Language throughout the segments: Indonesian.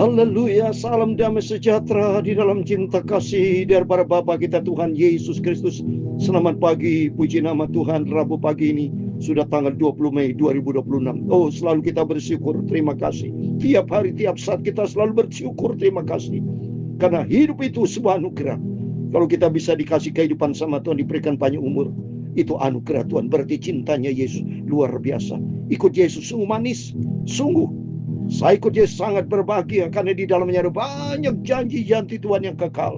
Haleluya, salam damai sejahtera di dalam cinta kasih daripada Bapa kita Tuhan Yesus Kristus. Selamat pagi, puji nama Tuhan. Rabu pagi ini sudah tanggal 20 Mei 2026. Oh, selalu kita bersyukur, terima kasih. Tiap hari, tiap saat kita selalu bersyukur, terima kasih. Karena hidup itu sebuah anugerah. Kalau kita bisa dikasih kehidupan sama Tuhan, diberikan panjang umur, itu anugerah Tuhan. Berarti cintanya Yesus luar biasa. Ikut Yesus sungguh manis, sungguh. Saya ikut Yesus sangat berbahagia karena di dalamnya ada banyak janji-janji Tuhan yang kekal.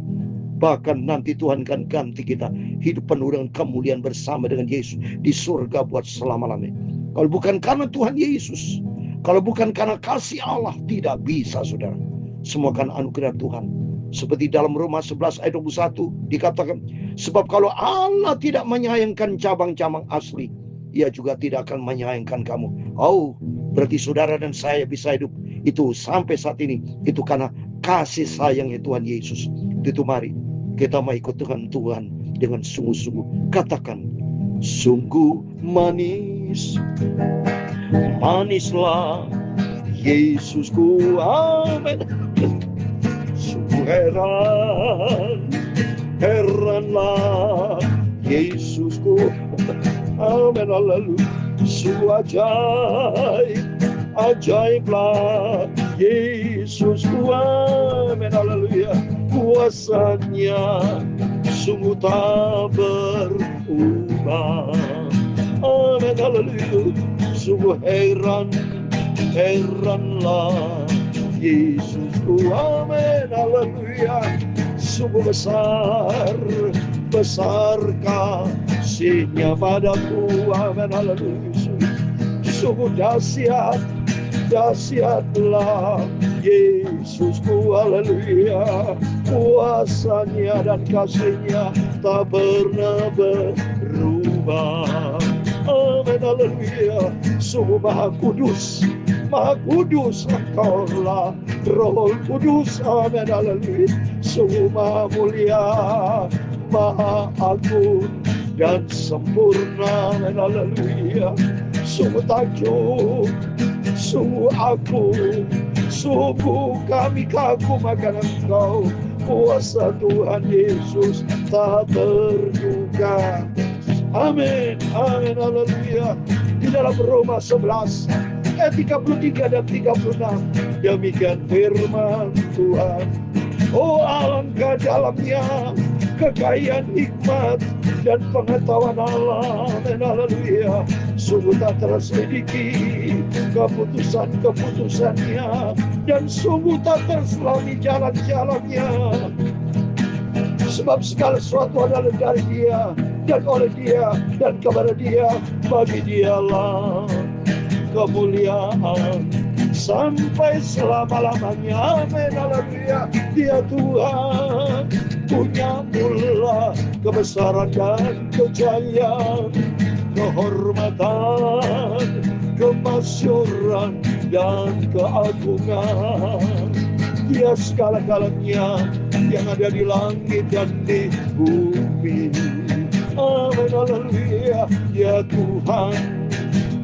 Bahkan nanti Tuhan akan ganti kita hidup penuh dengan kemuliaan bersama dengan Yesus di surga buat selama-lamanya. Kalau bukan karena Tuhan Yesus, kalau bukan karena kasih Allah, tidak bisa, saudara. Semua kan anugerah Tuhan. Seperti dalam Roma 11 ayat 21 dikatakan, sebab kalau Allah tidak menyayangkan cabang-cabang asli, Ia juga tidak akan menyayangkan kamu. Oh, berarti saudara dan saya bisa hidup itu sampai saat ini, itu karena kasih sayangnya Tuhan Yesus. Itu mari kita mau ikut Tuhan dengan sungguh-sungguh. Katakan, sungguh manis, manislah Yesusku, amin. Sungguh heranlah Yesusku, amin, haleluya. Sungguh ajaiblah Yesusku, amin, haleluya. Kuasanya sungguh tak berubah, amin, haleluya. Sungguh heranlah Yesusku, amin, haleluya. Sungguh besar kasih-Nya padaku, amin, haleluya. Sungguh dahsyatlah Yesusku, haleluya. Kuasanya dan kasih-Nya tak pernah berubah, amin, haleluya. Sungguh maha kudus Engkau-lah, Roh Kudus, amin, haleluya. Sungguh maha mulia, maha agung dan sempurna, amin, haleluya. Sungguh takjub, sungguh agung, sungguh kami kagum akan Engkau. Kuasa Tuhan Yesus tak terduga, amin, amin, haleluya. Di dalam Roma 11 ayat 33 dan 36, demikian firman Tuhan. Oh, alangkah dalamnya kekayaan hikmat dan pengetahuan Allah, amin, haleluya. Sungguh tak terselidiki keputusan-keputusannya, dan sungguh tak terselami jalan-jalannya. Sebab segala sesuatu adalah dari Dia, dan oleh Dia, dan kepada Dia. Bagi Dialah kemuliaan sampai selama-lamanya, amin, haleluya. Dia Tuhan, punya mula kebesaran dan kejayaan, kehormatan, kemasyuran dan keagungan. Dia segala-galanya yang ada di langit dan di bumi, amin, haleluya. Ya Tuhan,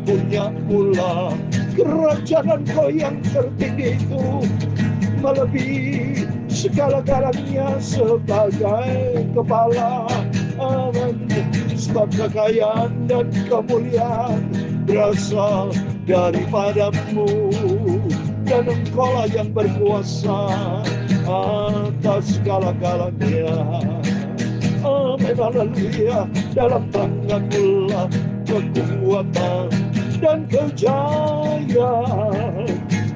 punya mula kerajaan Kau yang tertinggi itu melebihi segala-galanya sebagai kepala, amin. Sebab kekayaan dan kemuliaan berasal daripada-Mu, dan Engkau-lah yang berkuasa atas segala-galanya, amin, haleluya. Dalam tangan-Mu lah kekuatan dan kejayaan,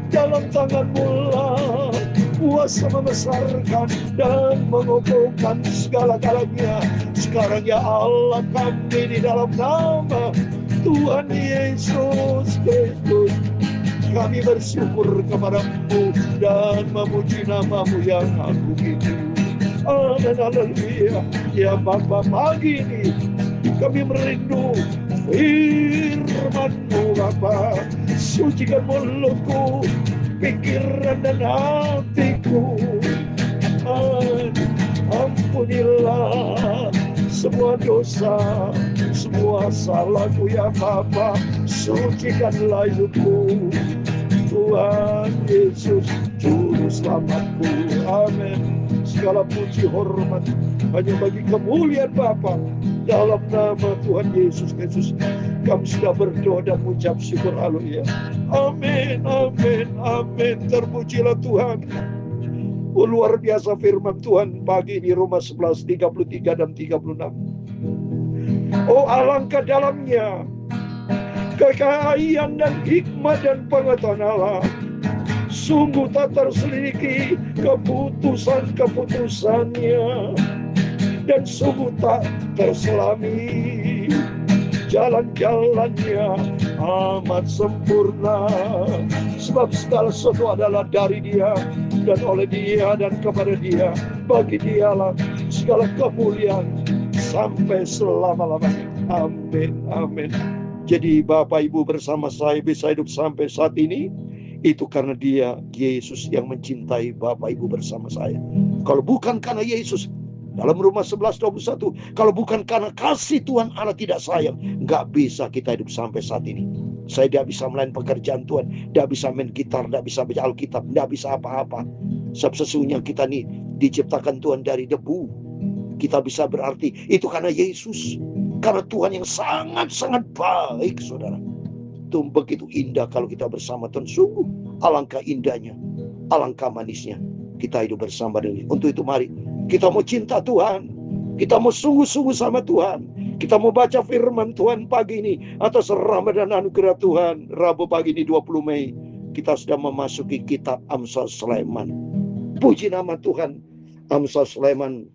dalam tangan-Mu lah kuasa membesarkan dan mengukuhkan segala-galanya. Sekarang ya Allah, kami di dalam nama Tuhan Yesus Kristus, kami bersyukur kepada-Mu dan memuji nama-Mu yang agung itu, amin, haleluya. Ya Bapa, pagi ini kami merindu firman-Mu, Bapa. Sucikan mulutku, pikiran dan hatiku, ampunilah semua dosa, semua salahku ya Bapa. Sucikanlah hidupku, Tuhan Yesus Juru selamatku. Amin. Segala puji hormat hanya bagi kemuliaan Bapa. Dalam nama Tuhan Yesus Kristus kami sudah berdoa dan mengucap syukur. Haleluya. Amin, amin, amin. Terpujilah Tuhan. Oh, luar biasa firman Tuhan pagi di Roma 11, 33 dan 36. Oh, alangkah dalamnya kekayaan dan hikmat dan pengetahuan Allah. Sungguh tak terselidiki keputusan-keputusannya, dan sungguh tak terselami jalan-jalannya. Amat sempurna, sebab segala sesuatu adalah dari Dia, dan oleh Dia, dan kepada Dia. Bagi Dialah segala kemuliaan sampai selama-lamanya. Amin, amin. Jadi Bapak Ibu bersama saya bisa hidup sampai saat ini, itu karena Dia, Yesus, yang mencintai Bapak Ibu bersama saya. Kalau bukan karena Yesus, dalam Roma 11:21, kalau bukan karena kasih Tuhan Allah tidak sayang, nggak bisa kita hidup sampai saat ini. Saya tidak bisa melayani pekerjaan Tuhan, tidak bisa main gitar, tidak bisa baca Alkitab, tidak bisa apa-apa. Sebab sesungguhnya kita nih diciptakan Tuhan dari debu. Kita bisa berarti itu karena Yesus, karena Tuhan yang sangat-sangat baik, saudara. Itu begitu indah kalau kita bersama Tuhan. Sungguh alangkah indahnya, alangkah manisnya kita hidup bersama dengan Dia. Untuk itu mari kita mau cinta Tuhan, kita mau sungguh-sungguh sama Tuhan, kita mau baca firman Tuhan pagi ini atas rahmat dan anugerah Tuhan. Rabu pagi ini 20 Mei kita sudah memasuki kitab Amsal Sulaiman. Puji nama Tuhan. Amsal Sulaiman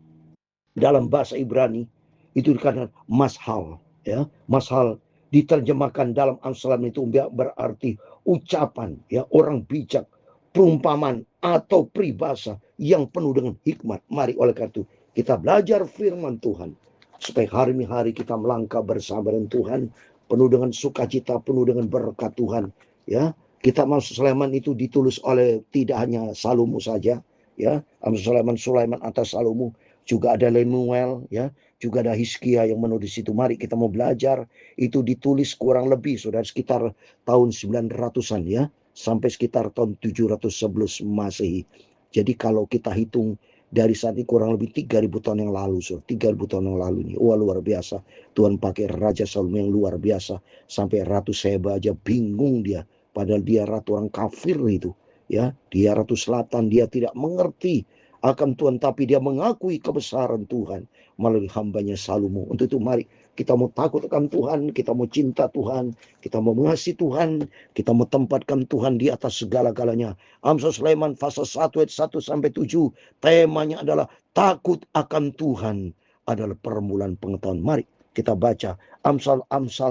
dalam bahasa Ibrani itu dikatakan mashal, ya. Mashal diterjemahkan dalam Amsal itu berarti ucapan, ya, orang bijak, perumpamaan atau peribahasa yang penuh dengan hikmat. Mari oleh karena itu kita belajar firman Tuhan supaya hari-hari kita melangkah bersama dengan Tuhan, penuh dengan sukacita, penuh dengan berkat Tuhan, ya. Kitab Amsal Sulaiman itu ditulis oleh tidak hanya Salomo saja, ya. Amsal Sulaiman atas Salomo, juga ada Lemuel, ya, juga ada Hizkia yang menulis itu. Mari kita mau belajar. Itu ditulis kurang lebih sudah sekitar tahun 900-an, ya, sampai sekitar tahun 700 sebelum Masehi. Jadi kalau kita hitung dari saat ini kurang lebih 3000 tahun yang lalu, 3000 tahun yang lalu ini. Wah, luar biasa. Tuhan pakai Raja Salomo yang luar biasa. Sampai Ratu Seba aja bingung dia. Padahal dia ratu orang kafir itu, ya. Dia Ratu Selatan, dia tidak mengerti akan Tuhan, tapi dia mengakui kebesaran Tuhan melalui hambanya Salomo. Untuk itu mari kita mau takut akan Tuhan, kita mau cinta Tuhan, kita mau mengasihi Tuhan, kita mau tempatkan Tuhan di atas segala-galanya. Amsal Sulaiman pasal 1 ayat 1 sampai 7, temanya adalah takut akan Tuhan adalah permulaan pengetahuan. Mari kita baca Amsal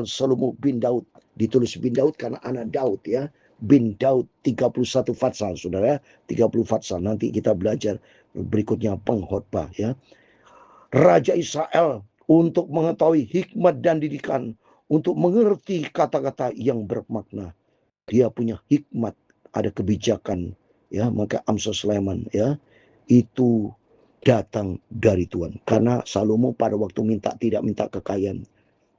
Salomo bin Daud. Ditulis bin Daud karena anak Daud, ya. Bin Daud 31 fatsal, saudara, 30 fatsal. Nanti kita belajar berikutnya pengkhotbah, ya. Raja Israel untuk mengetahui hikmat dan didikan, untuk mengerti kata-kata yang bermakna. Dia punya hikmat, ada kebijakan, ya. Maka Amsal Sulaiman, ya, itu datang dari Tuhan. Karena Salomo pada waktu minta tidak minta kekayaan,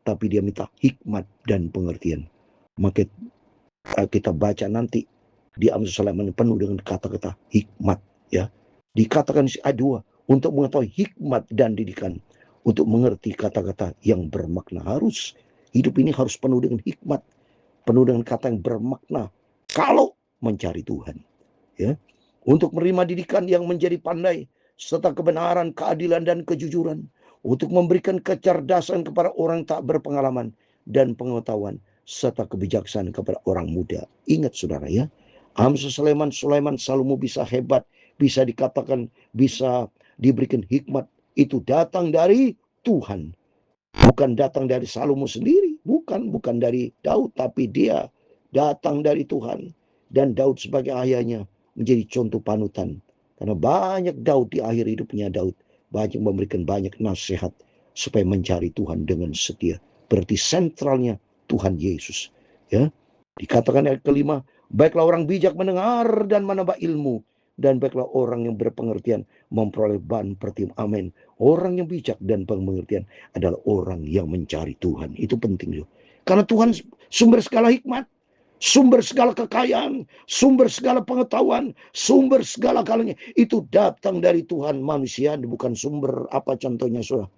tapi dia minta hikmat dan pengertian. Maka kita baca nanti di Amsal Sulaiman penuh dengan kata-kata hikmat, ya. Dikatakan di ayat 2, untuk mengetahui hikmat dan didikan, untuk mengerti kata-kata yang bermakna. Harus hidup ini harus penuh dengan hikmat, penuh dengan kata yang bermakna kalau mencari Tuhan, ya. Untuk menerima didikan yang menjadi pandai serta kebenaran, keadilan dan kejujuran, untuk memberikan kecerdasan kepada orang tak berpengalaman dan pengetahuan serta kebijaksanaan kepada orang muda. Ingat saudara, ya, Amsal Sulaiman Salomo bisa hebat, bisa dikatakan bisa diberikan hikmat, itu datang dari Tuhan. Bukan datang dari Salomo sendiri, bukan dari Daud, tapi dia datang dari Tuhan. Dan Daud sebagai ayahnya menjadi contoh panutan. Karena banyak Daud di akhir hidupnya, Daud banyak memberikan banyak nasihat supaya mencari Tuhan dengan setia. Berarti sentralnya Tuhan Yesus, ya. Dikatakan ayat kelima, baiklah orang bijak mendengar dan menambah ilmu, dan baiklah orang yang berpengertian memperoleh bahan pertimbangan. Amin. Orang yang bijak dan pengertian adalah orang yang mencari Tuhan. Itu penting, loh. Karena Tuhan sumber segala hikmat. Sumber segala kekayaan, sumber segala pengetahuan, sumber segala galanya itu datang dari Tuhan. Manusia bukan sumber. Apa contohnya, saudara?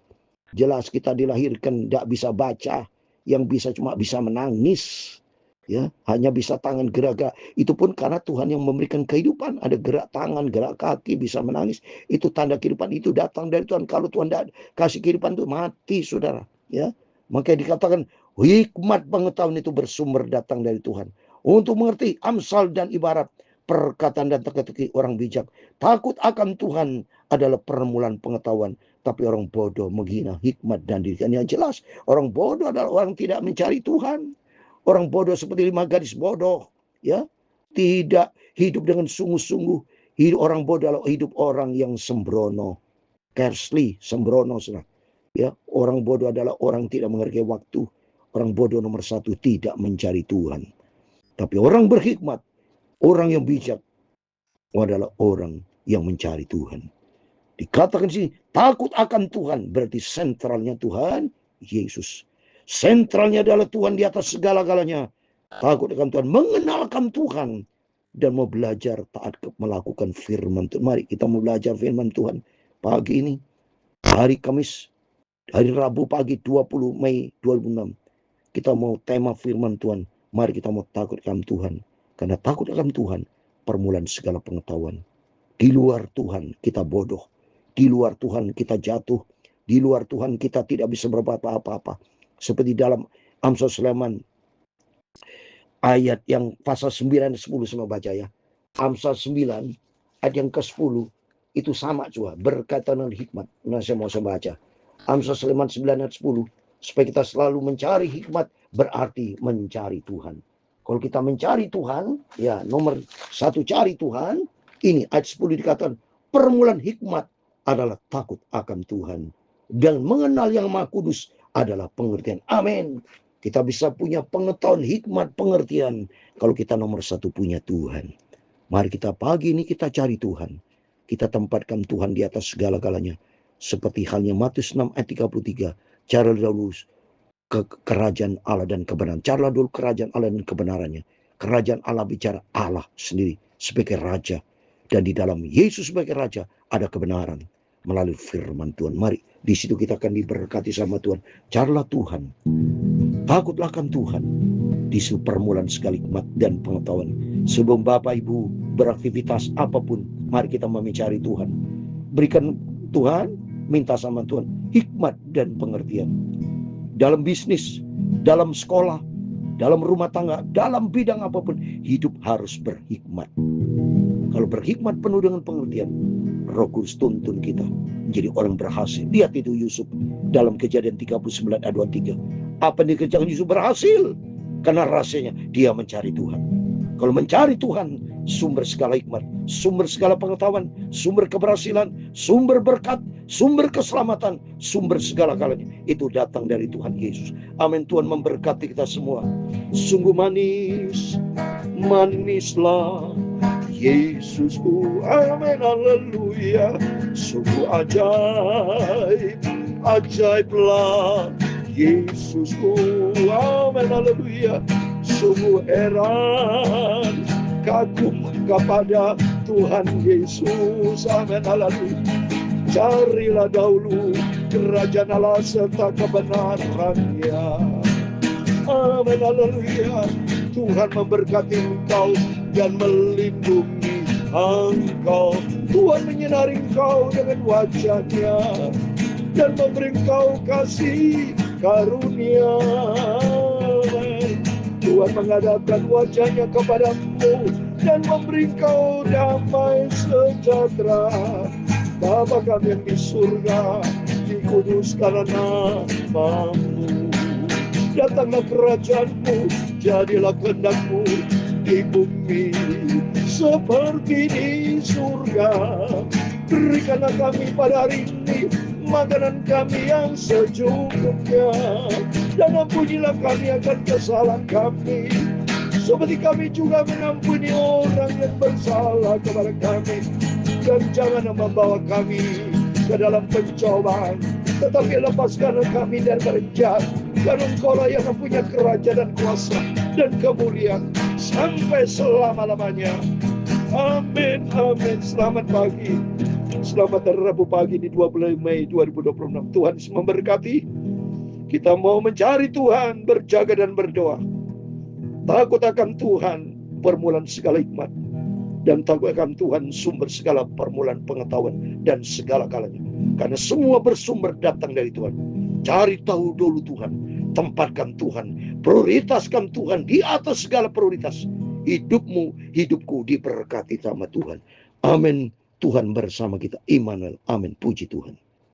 Jelas kita dilahirkan tidak bisa baca, yang bisa cuma bisa menangis, ya, hanya bisa tangan gerak-gerak. Itu pun karena Tuhan yang memberikan kehidupan. Ada gerak tangan, gerak kaki, bisa menangis. Itu tanda kehidupan, itu datang dari Tuhan. Kalau Tuhan tidak kasih kehidupan, itu mati, saudara. Ya, makanya dikatakan hikmat pengetahuan itu bersumber datang dari Tuhan. Untuk mengerti amsal dan ibarat, perkataan dan teka-teki orang bijak. Takut akan Tuhan adalah permulaan pengetahuan. Tapi orang bodoh menghina hikmat dan didikan. Yang jelas, orang bodoh adalah orang tidak mencari Tuhan. Orang bodoh seperti 5 gadis bodoh, ya, tidak hidup dengan sungguh-sungguh. Hidup orang bodoh adalah hidup orang yang sembrono. Kersli, sembrono, saudara. Ya, orang bodoh adalah orang tidak menghargai waktu. Orang bodoh nomor 1 tidak mencari Tuhan. Tapi orang berhikmat, orang yang bijak adalah orang yang mencari Tuhan. Dikatakan sini, takut akan Tuhan, berarti sentralnya Tuhan Yesus. Sentralnya adalah Tuhan di atas segala-galanya. Takut akan Tuhan, mengenalkan Tuhan, dan mau belajar taat melakukan firman Tuhan. Mari kita mau belajar firman Tuhan pagi ini, hari Kamis, hari Rabu pagi 20 Mei 2006. Kita mau tema firman Tuhan. Mari kita mau takut akan Tuhan. Karena takut akan Tuhan, permulaan segala pengetahuan. Di luar Tuhan kita bodoh. Di luar Tuhan kita jatuh. Di luar Tuhan kita tidak bisa berbuat apa-apa. Seperti dalam Amsal Sulaiman ayat yang pasal 9 dan 10 sama baca ya. Amsal 9 ayat yang ke-10 itu sama juga berkaitan dengan hikmat. Nah, saya mau baca. Amsal Sulaiman 9 ayat 10. Supaya kita selalu mencari hikmat berarti mencari Tuhan. Kalau kita mencari Tuhan, ya nomor 1 cari Tuhan. Ini ayat 10 dikatakan permulaan hikmat adalah takut akan Tuhan. Dan mengenal yang Maha Kudus adalah pengertian. Amin. Kita bisa punya pengetahuan, hikmat, pengertian. Kalau kita nomor 1 punya Tuhan. Mari kita pagi ini kita cari Tuhan. Kita tempatkan Tuhan di atas segala-galanya. Seperti halnya Matius 6 ayat 33. Cari dahulu kerajaan Allah dan kebenaran. Carilah dulu kerajaan Allah dan kebenarannya. Kerajaan Allah bicara Allah sendiri sebagai Raja. Dan di dalam Yesus sebagai Raja ada kebenaran melalui firman Tuhan. Mari di situ kita akan diberkati sama Tuhan. Carilah Tuhan, takutlah akan Tuhan. Di situ permulaan segala hikmat dan pengetahuan. Sebelum Bapak Ibu beraktivitas apapun, mari kita mencari Tuhan. Berikan Tuhan, minta sama Tuhan hikmat dan pengertian. Dalam bisnis, dalam sekolah, dalam rumah tangga, dalam bidang apapun, hidup harus berhikmat. Kalau berhikmat penuh dengan pengertian, Roh Kudus tuntun kita menjadi orang berhasil. Lihat itu Yusuf dalam Kejadian 39 ayat 23. Apa yang dikerjakan Yusuf berhasil? Karena rasanya dia mencari Tuhan. Kalau mencari Tuhan, sumber segala hikmat, sumber segala pengetahuan, sumber keberhasilan, sumber berkat, sumber keselamatan, sumber segala-galanya itu datang dari Tuhan Yesus. Amin. Tuhan memberkati kita semua. Sungguh manis, manislah Yesusku, amin, haleluya. Sungguh ajaib, ajaiblah Yesusku, amin, haleluya. Sungguh heran, kagum kepada Tuhan Yesus, amin, haleluya. Carilah dahulu kerajaan Allah serta kebenarannya, amin, haleluya. Tuhan memberkati engkau dan melindungi engkau. Tuhan menyinari engkau dengan wajah-Nya dan memberi engkau kasih karunia. Tuhan menghadapkan wajah-Nya kepadamu dan memberi engkau damai sejahtera. Bapa kami yang di surga, dikuduskanlah namamu. Datanglah kerajaan-Mu, jadilah kehendak-Mu di bumi seperti di surga. Berikanlah kami pada hari ini makanan kami yang secukupnya, dan ampunilah kami akan kesalahan kami, seperti kami juga mengampuni orang yang bersalah kepada kami. Dan jangan membawa kami ke dalam pencobaan, tetapi lepaskanlah kami dari jahat. Dan Engkau lah yang mempunyai kerajaan dan kuasa dan kemuliaan sampai selama-lamanya. Amin, amin. Selamat pagi. Selamat hari Rabu pagi di 20 Mei 2026. Tuhan Yesus memberkati. Kita mau mencari Tuhan, berjaga dan berdoa. Takut akan Tuhan, permulaan segala hikmat. Dan takut akan Tuhan, sumber segala permulaan pengetahuan dan segala kalanya. Karena semua bersumber datang dari Tuhan. Cari tahu dulu Tuhan. Tempatkan Tuhan. Prioritaskan Tuhan di atas segala prioritas. Hidupmu, hidupku diberkati sama Tuhan. Amin. Tuhan bersama kita. Immanuel. Amin. Puji Tuhan.